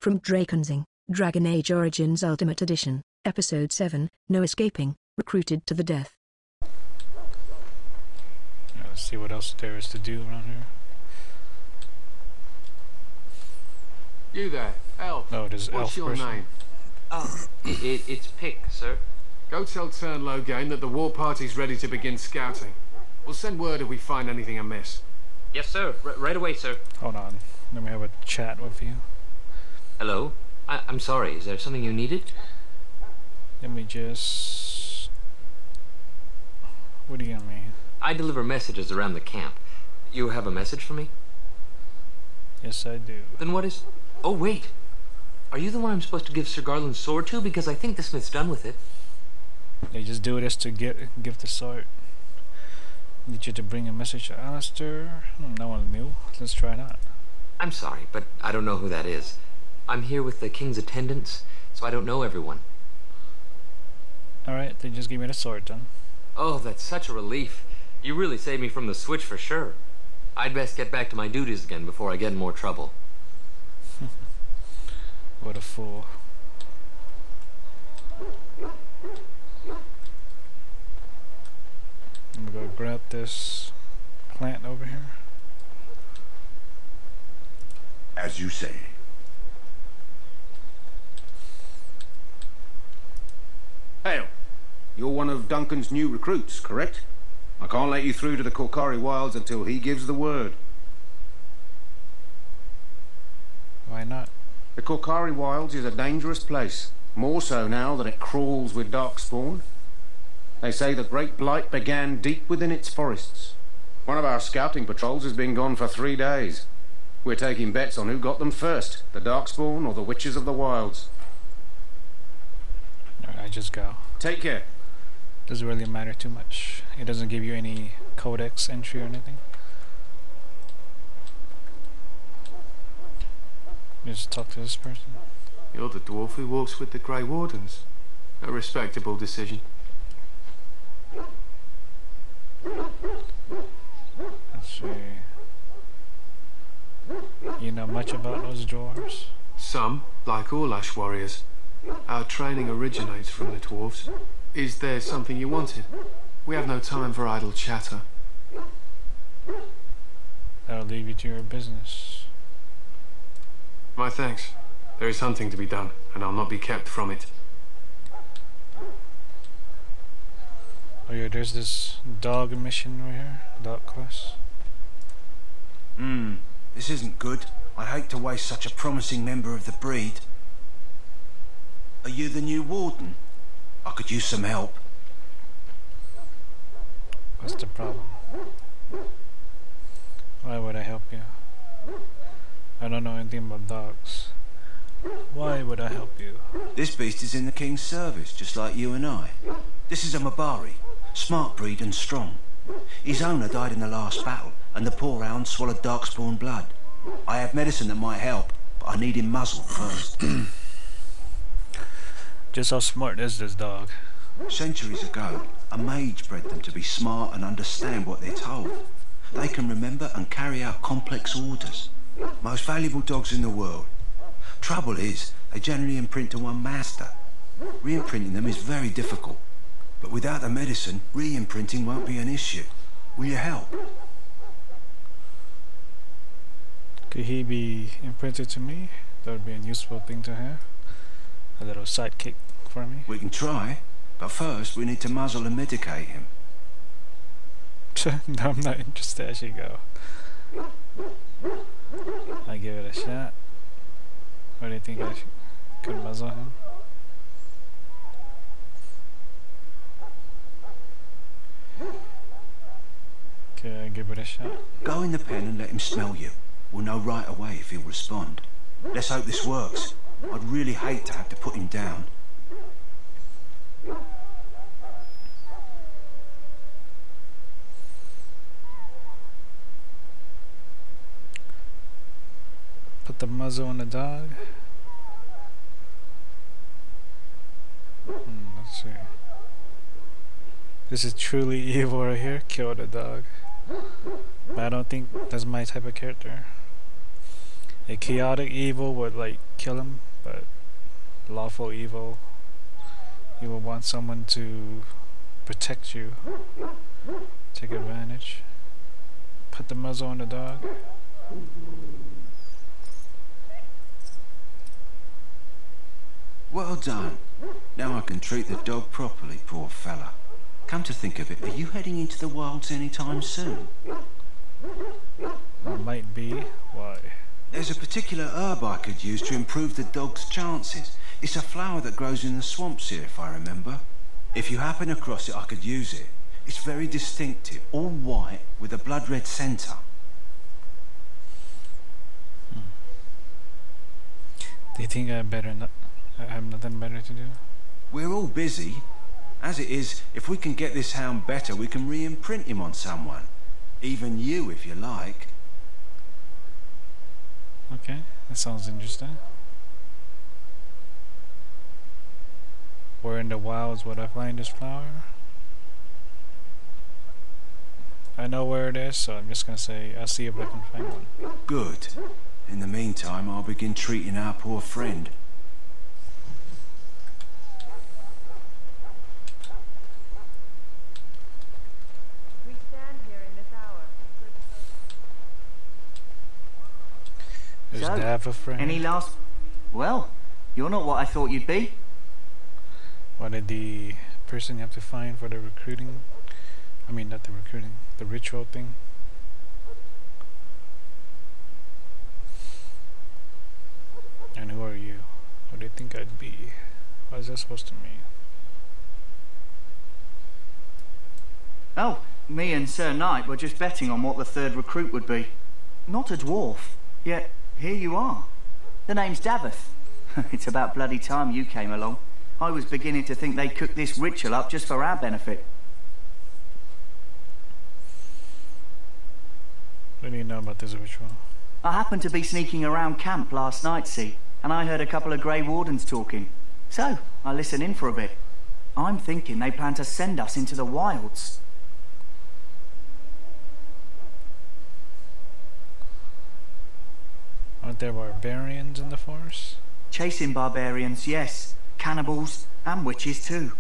From Drakenseng, Dragon Age Origins Ultimate Edition, Episode 7, No Escaping, Recruited to the Death. Let's see what else there is to do around here. You there, Elf. Oh, there's Elf. What's your person. name? Oh, it's Pick, sir. Go tell Turnlow that the war party's ready to begin scouting. We'll send word if we find anything amiss. Yes, sir. Right away, sir. Hold on. Let me have a chat with you. Hello? I'm sorry. Is there something you needed? Let me just... What do you mean? I deliver messages around the camp. You have a message for me? Yes, I do. Then what is... Oh, wait. Are you the one I'm supposed to give Sir Garland's sword to? Because I think the smith's done with it. They just do this to give the sword. Need you to bring a message to Allistair? No one knew. Let's try that. I'm sorry, but I don't know who that is. I'm here with the king's attendants, so I don't know everyone. Alright, they just give me the sword then. Oh, that's such a relief. You really saved me from the switch for sure. I'd best get back to my duties again before I get in more trouble. What a fool. I'm gonna go grab this plant over here. As you say. Hail. You're one of Duncan's new recruits, correct? I can't let you through to the Korkari Wilds until he gives the word. Why not? The Korkari Wilds is a dangerous place, more so now that it crawls with darkspawn. They say the Great Blight began deep within its forests. One of our scouting patrols has been gone for 3 days. We're taking bets on who got them first, the darkspawn or the witches of the wilds. I just go. Take care. Doesn't really matter too much. It doesn't give you any codex entry or anything. Just talk to this person. You're the dwarf who walks with the Grey Wardens. A respectable decision. Let's see. You know much about those dwarves? Some, like all Ash warriors. Our training originates from the dwarves. Is there something you wanted? We have no time for idle chatter. I'll leave you to your business. My thanks. There is hunting to be done, and I'll not be kept from it. Oh yeah, there's this dog mission right here. Dog class. This isn't good. I'd hate to waste such a promising member of the breed. Are you the new warden? I could use some help. What's the problem? Why would I help you? I don't know anything about dogs. Why would I help you? This beast is in the king's service, just like you and I. This is a Mabari, smart breed and strong. His owner died in the last battle, and the poor hound swallowed darkspawn blood. I have medicine that might help, but I need him muzzled first. Just how smart is this dog? Centuries ago, a mage bred them to be smart and understand what they're told. They can remember and carry out complex orders. Most valuable dogs in the world. Trouble is, they generally imprint to one master. Re-imprinting them is very difficult. But without the medicine, re-imprinting won't be an issue. Will you help? Could he be imprinted to me? That would be a useful thing to have. A little sidekick for me. We can try, but first we need to muzzle and medicate him. No, I'm not interested. I should go. I give it a shot. What do you think I could muzzle him? Okay, I give it a shot. Go in the pen and let him smell you. We'll know right away if he'll respond. Let's hope this works. I'd really hate to have to put him down. Put the muzzle on the dog. Let's see. This is truly evil right here. Kill the dog. But I don't think that's my type of character. A chaotic evil would like kill him, but lawful evil, you will want someone to protect you, take advantage. Put the muzzle on the dog. Well done. Now I can treat the dog properly, poor fella. Come to think of it, are you heading into the wilds anytime soon? Or might be. Why? There's a particular herb I could use to improve the dog's chances. It's a flower that grows in the swamps here, if I remember. If you happen across it, I could use it. It's very distinctive, all white with a blood red centre. Do you think I have nothing better to do? We're all busy. As it is, if we can get this hound better, we can re-imprint him on someone. Even you, if you like. Okay, that sounds interesting. Where in the wilds would I find this flower? I know where it is, so I'm just gonna say I'll see if I can find one. Good. In the meantime, I'll begin treating our poor friend. We stand here in this hour. There's So, Dav a friend. Any last... Well, you're not what I thought you'd be. What did the person have to find for the recruiting? I mean, not the recruiting, the ritual thing. And who are you? What do you think I'd be? What is that supposed to mean? Oh, me and Sir Knight were just betting on what the third recruit would be. Not a dwarf, yet here you are. The name's Davith. It's about bloody time you came along. I was beginning to think they cooked this ritual up just for our benefit. What do you know about this ritual? I happened to be sneaking around camp last night, see, and I heard a couple of Grey Wardens talking. So, I listened in for a bit. I'm thinking they plan to send us into the wilds. Aren't there barbarians in the forest? Chasing barbarians, yes. Cannibals, and witches too.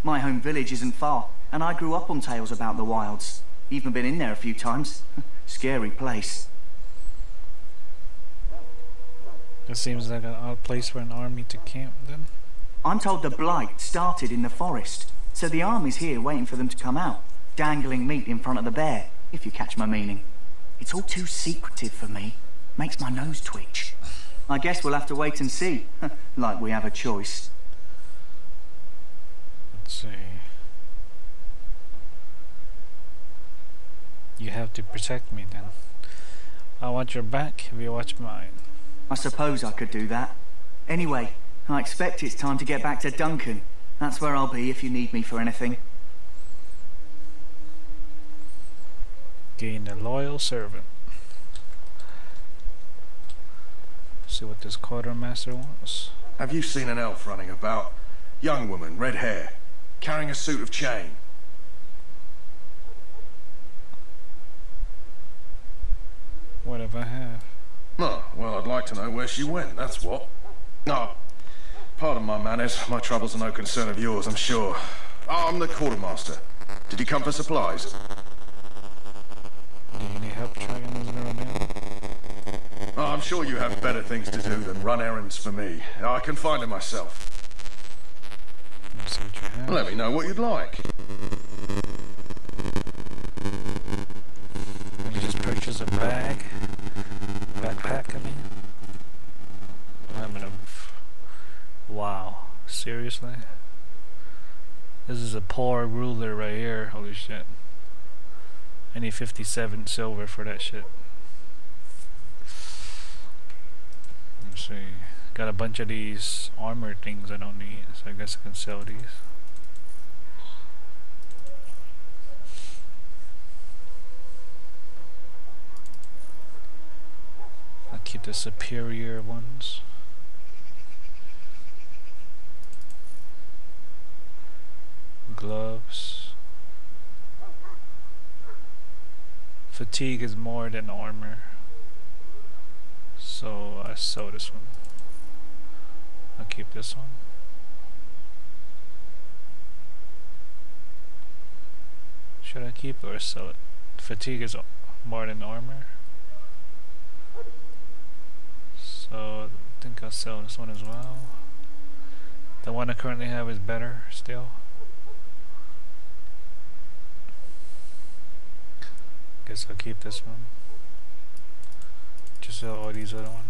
My home village isn't far, and I grew up on tales about the wilds. Even been in there a few times. Scary place. It seems like an odd place for an army to camp then. I'm told the Blight started in the forest, so the army's here waiting for them to come out, dangling meat in front of the bear, if you catch my meaning. It's all too secretive for me. Makes my nose twitch. I guess we'll have to wait and see, like we have a choice. Let's see. You have to protect me then. I'll watch your back if you watch mine. I suppose I could do that. Anyway, I expect it's time to get back to Duncan. That's where I'll be if you need me for anything. Gain a loyal servant. See what this quartermaster wants. Have you seen an elf running about? Young woman, red hair, carrying a suit of chain. What if I have? Oh, well, I'd like to know where she went, that's what. Oh, pardon my manners. My troubles are no concern of yours, I'm sure. Oh, I'm the quartermaster. Did you come for supplies? Do you need help tracking this girl down? Oh, I'm sure you have better things to do than run errands for me. I can find her myself. Let's see what you have. Let me know what you'd like. You just purchase a bag. Backpack, I mean. Wow. Seriously? This is a poor ruler right here. Holy shit. I need 57 silver for that shit. Let's see. Got a bunch of these armor things I don't need, so I guess I can sell these. I'll keep the superior ones. Gloves. Fatigue is more than armor. So I sell this one. I'll keep this one. Should I keep it or sell it? Fatigue is more than armor. So I think I'll sell this one as well. The one I currently have is better still. Guess I'll keep this one. Just sell all these other ones.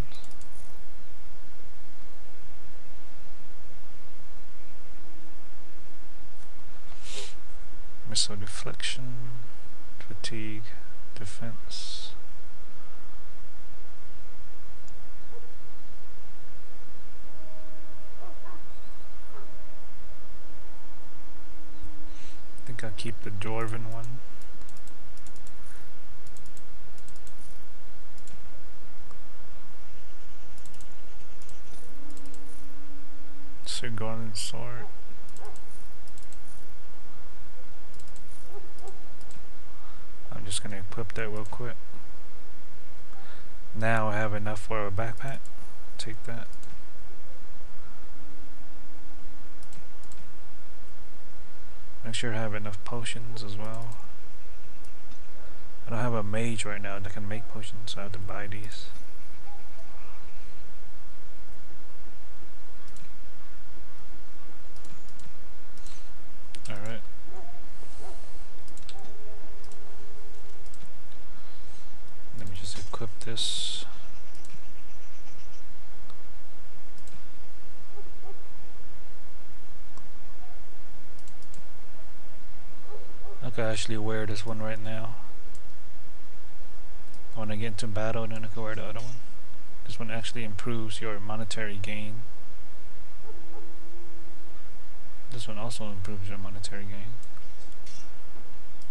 Missile deflection, fatigue, defense. I think I'll keep the dwarven one. Sir Garland's sword. I'm just gonna equip that real quick. Now I have enough for a backpack. Take that. Make sure I have enough potions as well. I don't have a mage right now that can make potions, so I have to buy these. Alright. Let me just equip this. I could actually wear this one right now. When I get into battle, then I can wear the other one. This one actually improves your monetary gain. This one also improves your monetary gain.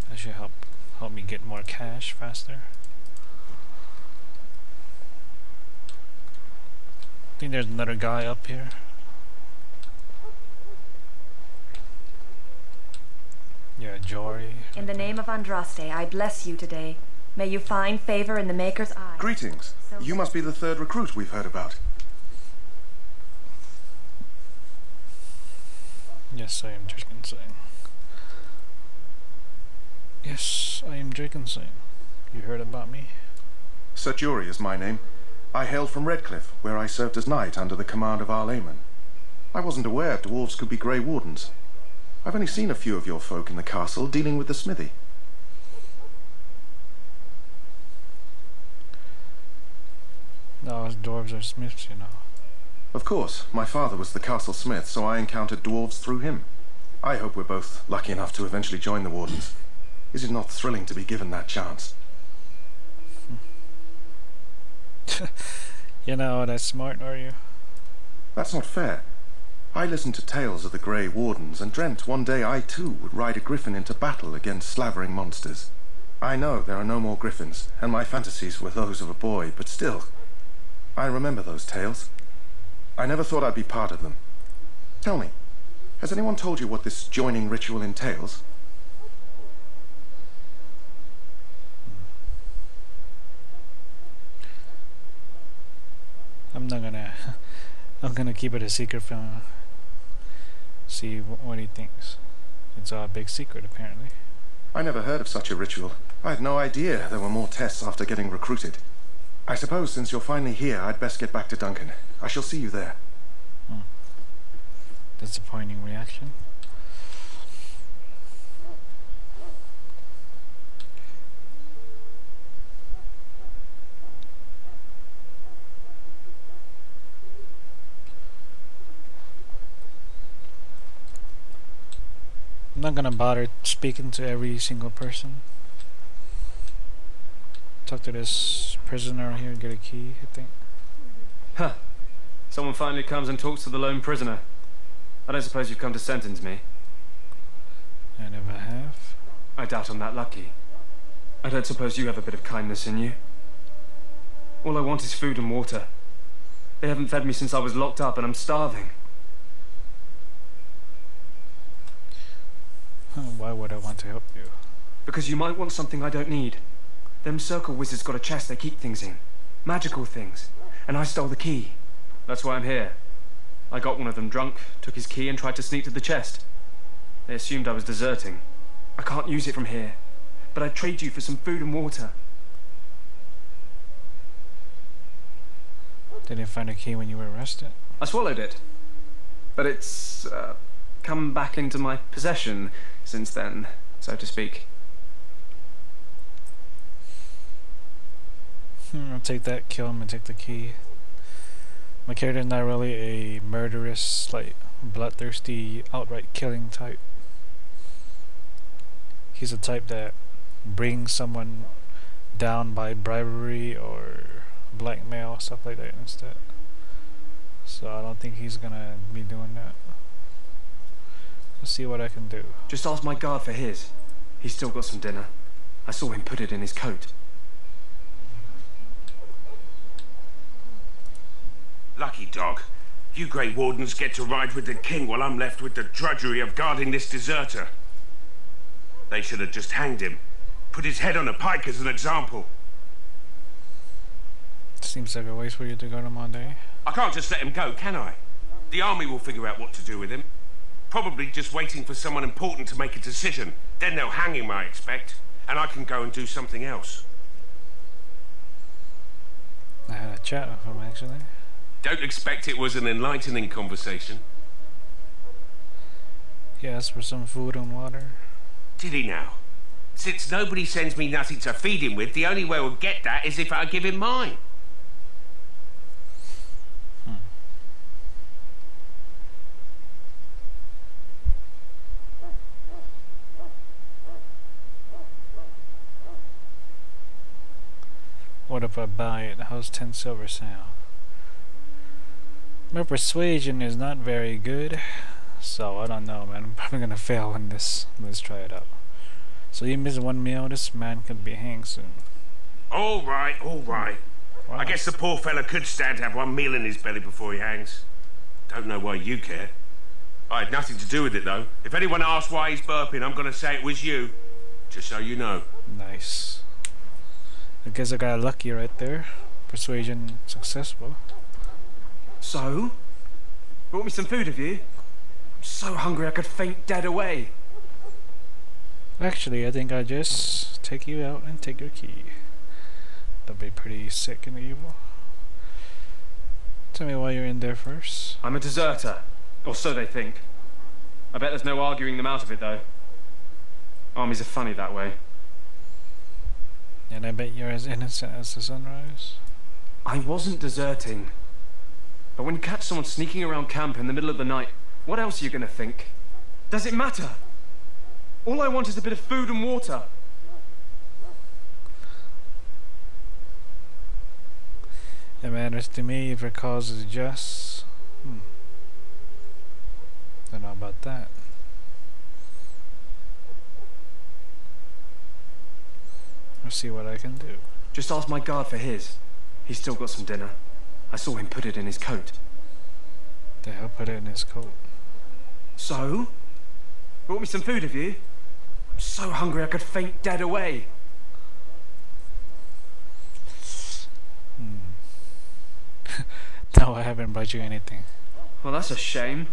That should help me get more cash faster. I think there's another guy up here. Yeah, Jory. In the name of Andraste, I bless you today. May you find favor in the Maker's eye. Greetings. You must be the third recruit we've heard about. Yes, I am Drakenseng. Yes, I am Drakenseng. You heard about me? Sir Jury is my name. I hail from Redcliffe, where I served as knight under the command of Allistair. I wasn't aware dwarves could be Grey Wardens. I've only seen a few of your folk in the castle dealing with the smithy. No, us dwarves are smiths, you know. Of course, my father was the castle smith, so I encountered dwarves through him. I hope we're both lucky enough to eventually join the Wardens. Is it not thrilling to be given that chance? You're not all that smart, are you? That's not fair. I listened to tales of the Grey Wardens and dreamt one day I too would ride a griffin into battle against slavering monsters. I know there are no more griffins, and my fantasies were those of a boy, but still, I remember those tales. I never thought I'd be part of them. Tell me, has anyone told you what this joining ritual entails? I'm gonna keep it a secret from him. See what he thinks. It's a big secret, apparently. I never heard of such a ritual. I had no idea there were more tests after getting recruited. I suppose since you're finally here, I'd best get back to Duncan. I shall see you there. Disappointing reaction. I'm not gonna bother speaking to every single person. Talk to this prisoner here, get a key, I think. Huh. Someone finally comes and talks to the lone prisoner. I don't suppose you've come to sentence me. I never have. I doubt I'm that lucky. I don't suppose you have a bit of kindness in you. All I want is food and water. They haven't fed me since I was locked up and I'm starving. Why would I want to help you? Because you might want something I don't need. Them circle wizards got a chest they keep things in. Magical things. and I stole the key. That's why I'm here. I got one of them drunk, took his key and tried to sneak to the chest. They assumed I was deserting. I can't use it from here, but I'd trade you for some food and water. Did you find a key when you were arrested? I swallowed it, but it's come back into my possession since then, so to speak. I'll take that, kill him, and take the key. My character's not really a murderous, like, bloodthirsty, outright killing type. He's a type that brings someone down by bribery or blackmail, stuff like that instead. So I don't think he's gonna be doing that. Let's see what I can do. Just ask my guard for his. He's still got some dinner. I saw him put it in his coat. Lucky dog. You Grey Wardens get to ride with the king while I'm left with the drudgery of guarding this deserter. They should have just hanged him. Put his head on a pike as an example. Seems like a waste for you to go to Monday. I can't just let him go, can I? The army will figure out what to do with him. Probably just waiting for someone important to make a decision. Then they'll hang him, I expect. And I can go and do something else. I had a chat with him, actually. Don't expect it was an enlightening conversation. He asked for some food and water. Did he now? Since nobody sends me nothing to feed him with, the only way we'll get that is if I give him mine. What if I buy it? How's 10 silver sound? My persuasion is not very good, so I don't know, man. I'm probably gonna fail on this. Let's try it out. So you miss one meal, this man could be hanged soon. All right, all right. Wow. I guess the poor fella could stand to have one meal in his belly before he hangs. Don't know why you care. I had nothing to do with it, though. If anyone asks why he's burping, I'm gonna say it was you. Just so you know. Nice. I guess I got lucky right there. Persuasion successful. So? Brought me some food, have you? I'm so hungry I could faint dead away. Actually, I think I'll just take you out and take your key. That'll be pretty sick and evil. Tell me why you're in there first. I'm a deserter. Or so they think. I bet there's no arguing them out of it, though. Armies are funny that way. And I bet you're as innocent as the sunrise. I wasn't deserting. But when you catch someone sneaking around camp in the middle of the night, what else are you gonna think? Does it matter? All I want is a bit of food and water. It matters to me if your cause is just. Don't know about that. I'll see what I can do. Just ask my guard for his. He's still got some dinner. I saw him put it in his coat. The hell put it in his coat? So? Brought me some food, have you? I'm so hungry I could faint dead away. No, I haven't brought you anything. Well, that's a shame.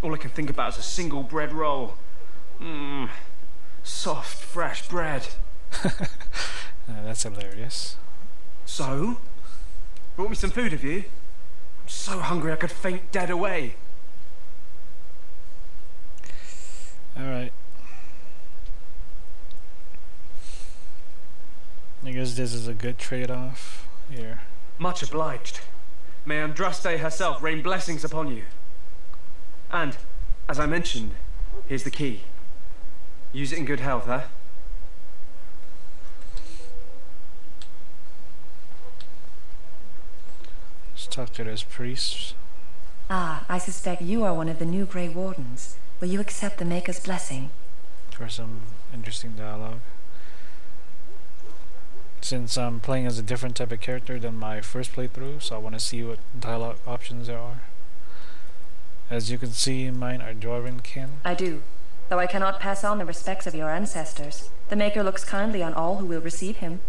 All I can think about is a single bread roll. Soft, fresh bread. That's hilarious. So? Brought me some food, have you? I'm so hungry I could faint dead away. Alright. I guess this is a good trade-off here. Much obliged. May Andraste herself rain blessings upon you. And, as I mentioned, here's the key. Use it in good health, huh? Let's talk to those priests. Ah, I suspect you are one of the new Grey Wardens. Will you accept the Maker's blessing? For some interesting dialogue. Since I'm playing as a different type of character than my first playthrough, so I want to see what dialogue options there are. As you can see, mine are dwarven kin. I do, though I cannot pass on the respects of your ancestors. The Maker looks kindly on all who will receive him.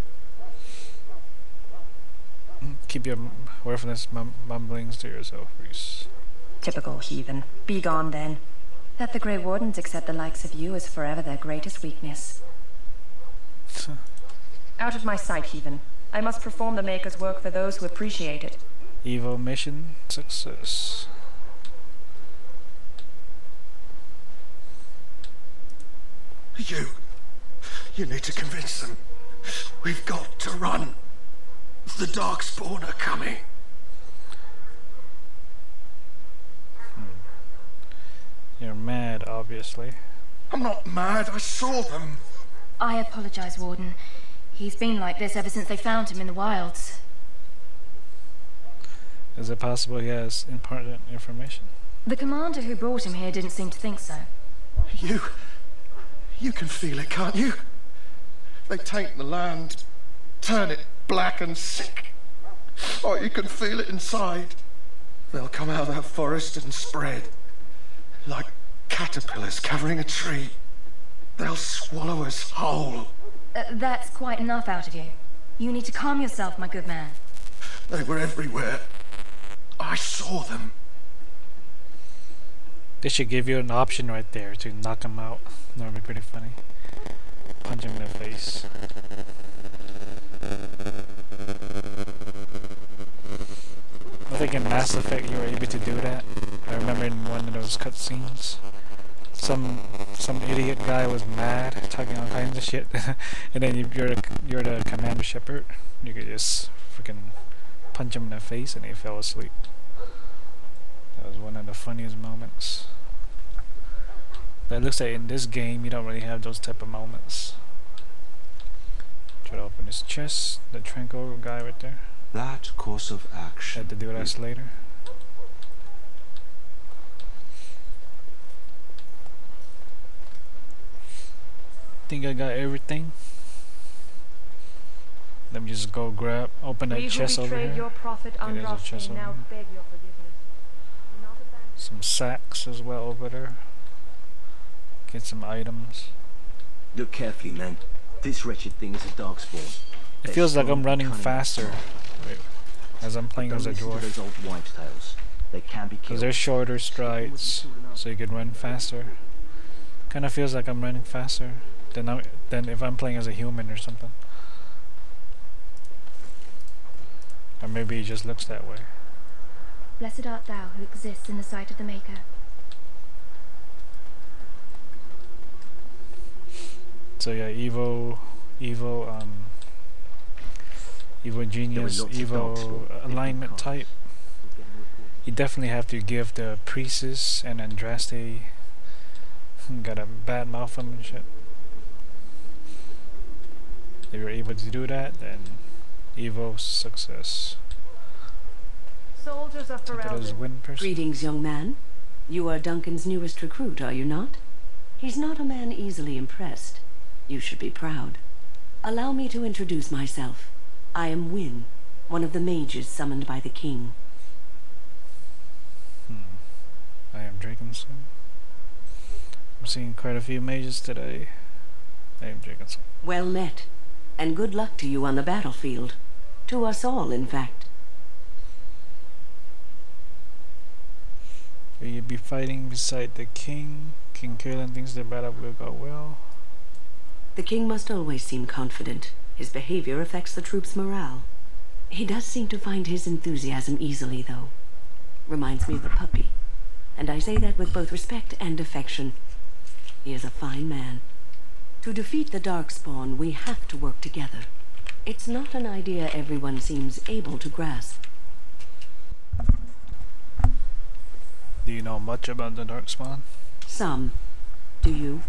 Keep your worthless mumblings to yourself, Reese. Typical heathen. Be gone then. That the Grey Wardens accept the likes of you is forever their greatest weakness. Out of my sight, heathen. I must perform the Maker's work for those who appreciate it. Evil mission success. You need to convince them. We've got to run. The Darkspawn are coming. You're mad, obviously. I'm not mad, I saw them. I apologize, Warden. He's been like this ever since they found him in the wilds. Is it possible he has important information? The commander who brought him here didn't seem to think so. You can feel it, can't you? They taint the land, turn it black and sick. Oh, you can feel it inside. They'll come out of that forest and spread. Like caterpillars covering a tree. They'll swallow us whole. That's quite enough out of you. You need to calm yourself, my good man. They were everywhere. I saw them. They should give you an option right there to knock him out. That would be pretty funny. Punch him in the face. I think in Mass Effect you were able to do that. I remember in one of those cutscenes, some idiot guy was mad, talking all kinds of shit, and then you're the Commander Shepard. You could just freaking punch him in the face, and he fell asleep. That was one of the funniest moments. But it looks like in this game you don't really have those type of moments. Try to open his chest. The tranquil guy right there. That course of action. Had to do that later. Think I got everything. Let me just go open that chest over here. Your prophet Okay, there's a chest over now here. beg your forgiveness. Some sacks as well over there. Get some items. Look carefully, man. This wretched thing is a darkspawn. It feels like I'm running faster as I'm playing as a dwarf. Those old wives' tales. They can be killed. Because they're shorter strides, so you can run faster. Kind of feels like I'm running faster than if I'm playing as a human or something. Or maybe it just looks that way. Blessed art thou who exists in the sight of the Maker. So yeah, evil genius, evil alignment type. You definitely have to give the priestess and Andraste got a bad mouth from and shit. If you're able to do that, then evil success. Soldiers of Greetings, young man. You are Duncan's newest recruit, are you not? He's not a man easily impressed. You should be proud. Allow me to introduce myself. I am Wynne, one of the mages summoned by the king. I am Drakenseng. I'm seeing quite a few mages today. I am Drakenseng. Well met, and good luck to you on the battlefield. To us all, in fact. Will you be fighting beside the king? King Kaelin thinks the battle will go well. The king must always seem confident. His behavior affects the troops' morale. He does seem to find his enthusiasm easily, though. Reminds me of a puppy. And I say that with both respect and affection. He is a fine man. To defeat the Darkspawn, we have to work together. It's not an idea everyone seems able to grasp. Do you know much about the Darkspawn? Some. Do you?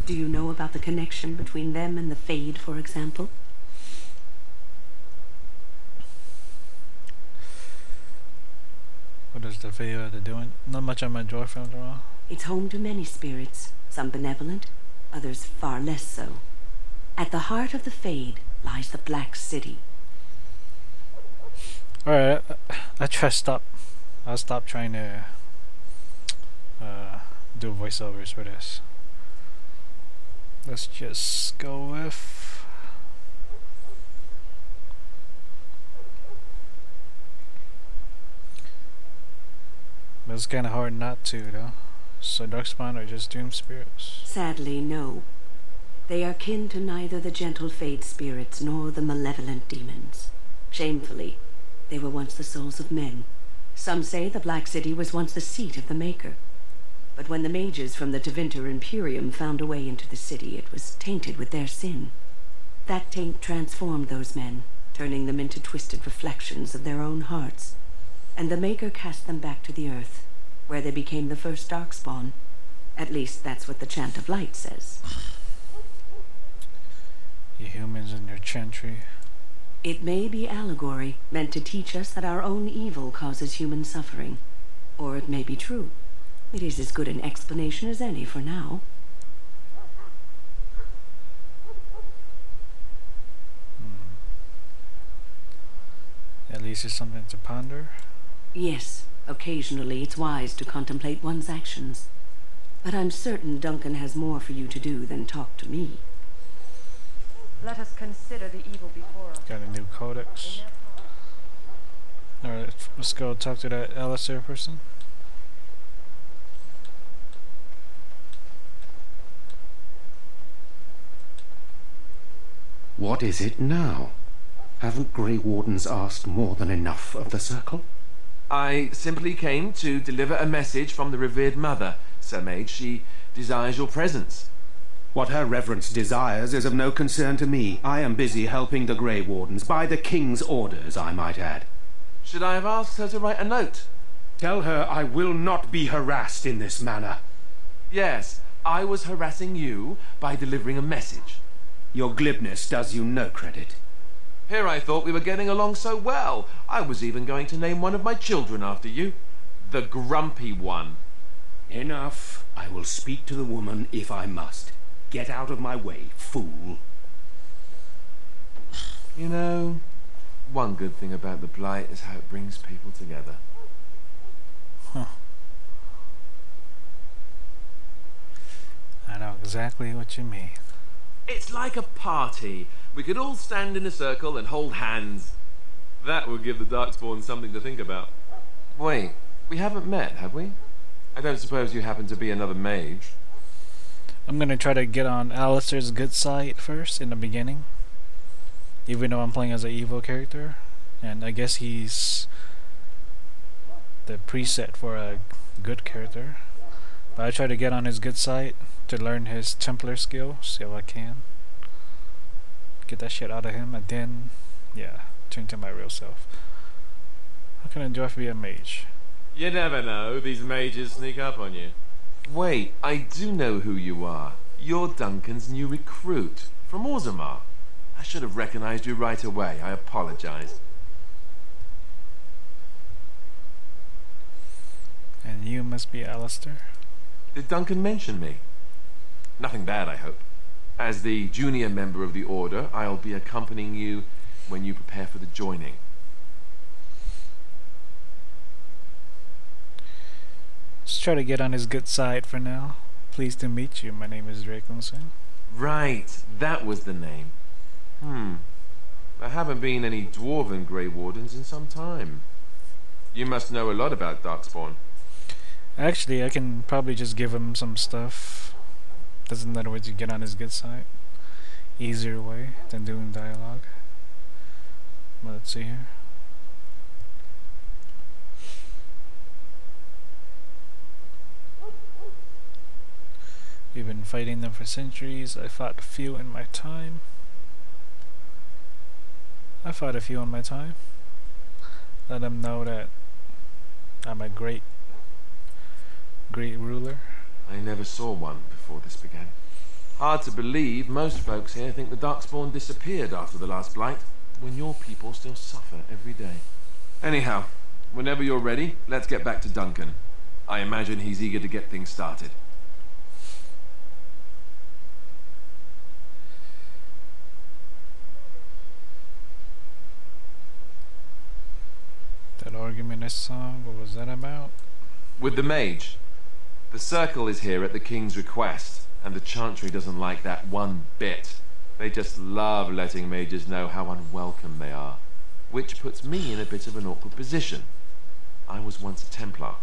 Do you know about the connection between them and the Fade, for example? What is the Fade doing? Not much on my dwarf after all. It's home to many spirits, some benevolent, others far less so. At the heart of the Fade lies the Black City. Alright, I'll stop trying to do voiceovers for this. Let's just go with But it's kind of hard not to, though. So Darkspawn are just doomed spirits? Sadly, no. They are kin to neither the gentle fade spirits nor the malevolent demons. Shamefully, they were once the souls of men. Some say the Black City was once the seat of the Maker. But when the mages from the Tevinter Imperium found a way into the city, it was tainted with their sin. That taint transformed those men, turning them into twisted reflections of their own hearts. And the Maker cast them back to the earth, where they became the first Darkspawn. At least that's what the Chant of Light says. You humans and your chantry. It may be allegory, meant to teach us that our own evil causes human suffering. Or it may be true. It is as good an explanation as any for now. At least it's something to ponder. Yes, occasionally it's wise to contemplate one's actions. But I'm certain Duncan has more for you to do than talk to me. Let us consider the evil before us. Got a new codex. Alright, let's go talk to that Allistair person. What is it now? Haven't Grey Wardens asked more than enough of the Circle? I simply came to deliver a message from the revered mother, Sir Mage. She desires your presence. What her reverence desires is of no concern to me. I am busy helping the Grey Wardens, by the King's orders, I might add. Should I have asked her to write a note? Tell her I will not be harassed in this manner. Yes, I was harassing you by delivering a message. Your glibness does you no credit. Here I thought we were getting along so well. I was even going to name one of my children after you. The Grumpy One. Enough. I will speak to the woman if I must. Get out of my way, fool. You know, one good thing about the Blight is how it brings people together. Huh. I know exactly what you mean. It's like a party. We could all stand in a circle and hold hands. That would give the Darkspawn something to think about. Wait, we haven't met, have we? I don't suppose you happen to be another mage? I'm gonna try to get on Allistair's good side first in the beginning. Even though I'm playing as an evil character. And I guess he's the preset for a good character. But I try to get on his good side to learn his Templar skill, see if I can get that shit out of him, and then, yeah, turn to my real self. How can I enjoy to be a mage? You never know, these mages sneak up on you. Wait, I do know who you are. You're Duncan's new recruit, from Orzammar. I should have recognized you right away, I apologize. And you must be Allistair? Did Duncan mention me? Nothing bad, I hope. As the junior member of the Order, I'll be accompanying you when you prepare for the joining. Just try to get on his good side for now. Pleased to meet you. My name is Drakenseng. Right, that was the name. There haven't been any Dwarven Grey Wardens in some time. You must know a lot about Darkspawn. Actually, I can probably just give him some stuff. Doesn't matter what you get on his good side. Easier way than doing dialogue. Well, let's see here. We've been fighting them for centuries. I fought a few in my time. Let them know that I'm a great ruler. I never saw one before this began. Hard to believe most folks here think the Darkspawn disappeared after the last Blight, when your people still suffer every day. Anyhow, whenever you're ready, let's get back to Duncan. I imagine he's eager to get things started. That argument I saw, what was that about? With the mage. The Circle is here at the King's request, and the Chantry doesn't like that one bit. They just love letting mages know how unwelcome they are, which puts me in a bit of an awkward position. I was once a Templar.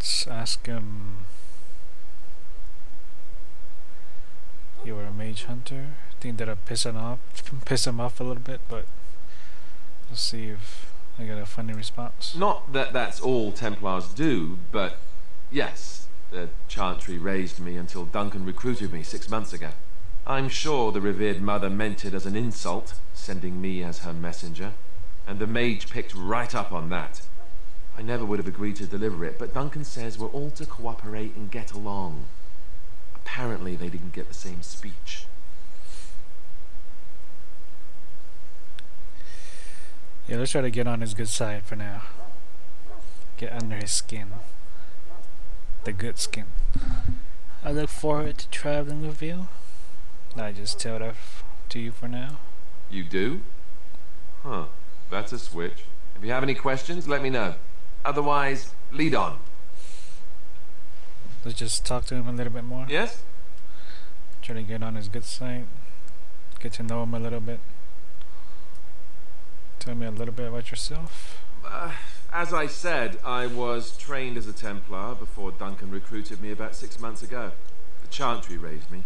Let's ask him. You were a mage hunter. I think that'll piss him off a little bit, but let's see if I get a funny response. Not that that's all Templars do, but yes, the Chantry raised me until Duncan recruited me 6 months ago. I'm sure the revered mother meant it as an insult, sending me as her messenger, and the mage picked right up on that. I never would have agreed to deliver it, but Duncan says we're all to cooperate and get along. Apparently they didn't get the same speech. Yeah, let's try to get on his good side for now. Get under his skin. The good skin. I look forward to traveling with you. I just tell that to you for now. You do? Huh. That's a switch. If you have any questions, let me know. Otherwise, lead on. Let's just talk to him a little bit more. Yes? Try to get on his good side. Get to know him a little bit. Tell me a little bit about yourself. As I said, I was trained as a Templar before Duncan recruited me about 6 months ago. The Chantry raised me.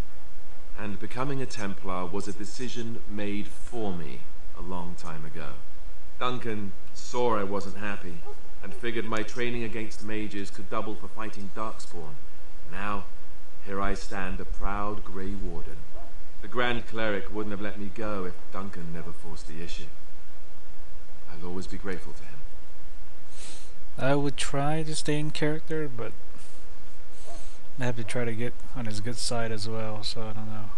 And becoming a Templar was a decision made for me a long time ago. Duncan saw I wasn't happy and figured my training against mages could double for fighting Darkspawn. Now, here I stand, a proud Grey Warden. The Grand Cleric wouldn't have let me go if Duncan never forced the issue. I'll always be grateful to him. I would try to stay in character, but I have to try to get on his good side as well, so I don't know.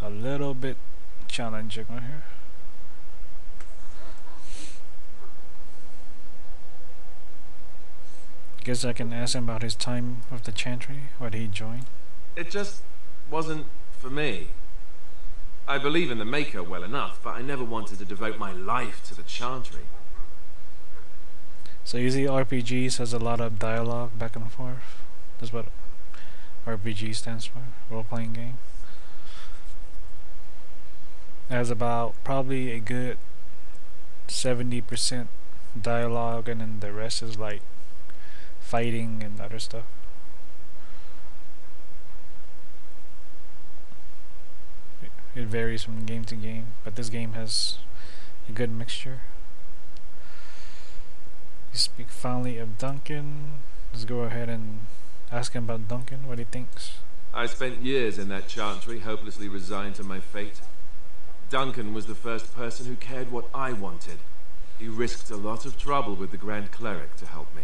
A little bit challenging right here. Guess I can ask him about his time with the Chantry. Why did he join? It just wasn't for me. I believe in the Maker well enough, but I never wanted to devote my life to the Chantry. So usually RPGs has a lot of dialogue back and forth. That's what RPG stands for, role-playing game. It has about probably a good 70% dialogue, and then the rest is like fighting and other stuff. It varies from game to game, but this game has a good mixture. You speak fondly of Duncan. Let's go ahead and ask him about Duncan, what he thinks. I spent years in that Chantry, hopelessly resigned to my fate. Duncan was the first person who cared what I wanted. He risked a lot of trouble with the Grand Cleric to help me.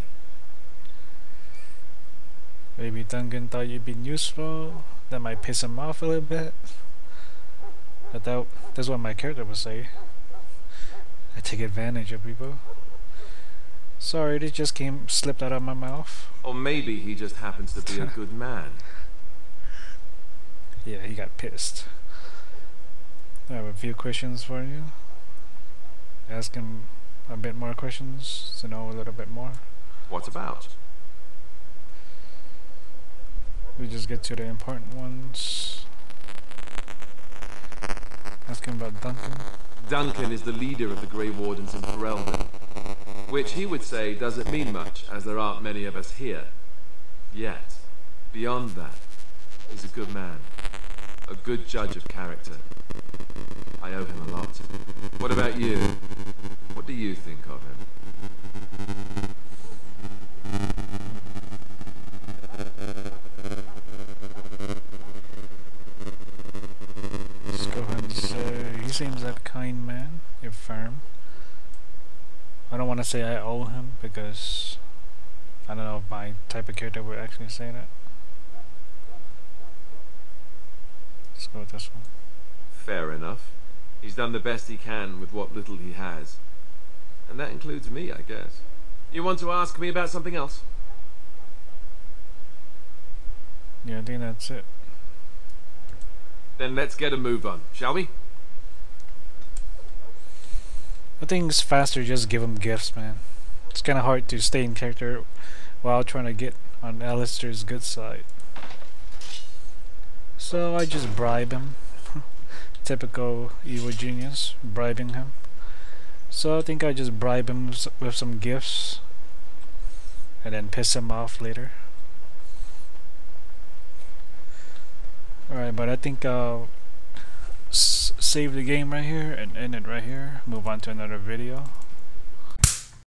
Maybe Duncan thought you'd been useful. That might piss him off a little bit. But that's what my character would say. I take advantage of people. Sorry, this just slipped out of my mouth. Or maybe he just happens to be a good man. Yeah, he got pissed. I have a few questions for you. Ask him a bit more questions to know a little bit more. What about? We just get to the important ones. Ask him about Duncan. Duncan is the leader of the Grey Wardens in Ferelden, which he would say doesn't mean much, as there aren't many of us here. Yet, beyond that, he's a good man, a good judge of character. I owe him a lot. What about you? What do you think of him? Let's go ahead and say he seems like a kind man, you're firm. I don't want to say I owe him because I don't know if my type of character would actually say that. Let's go with this one. Fair enough. He's done the best he can with what little he has. And that includes me, I guess. You want to ask me about something else? Yeah, I think that's it. Then let's get a move on, shall we? I think it's faster just give him gifts, man. It's kind of hard to stay in character while trying to get on Allistair's good side. So I just bribe him. Typical evil genius, bribing him. So I think I just bribe him with some gifts. and then piss him off later. Alright, but I think I'll save the game right here and end it right here. Move on to another video.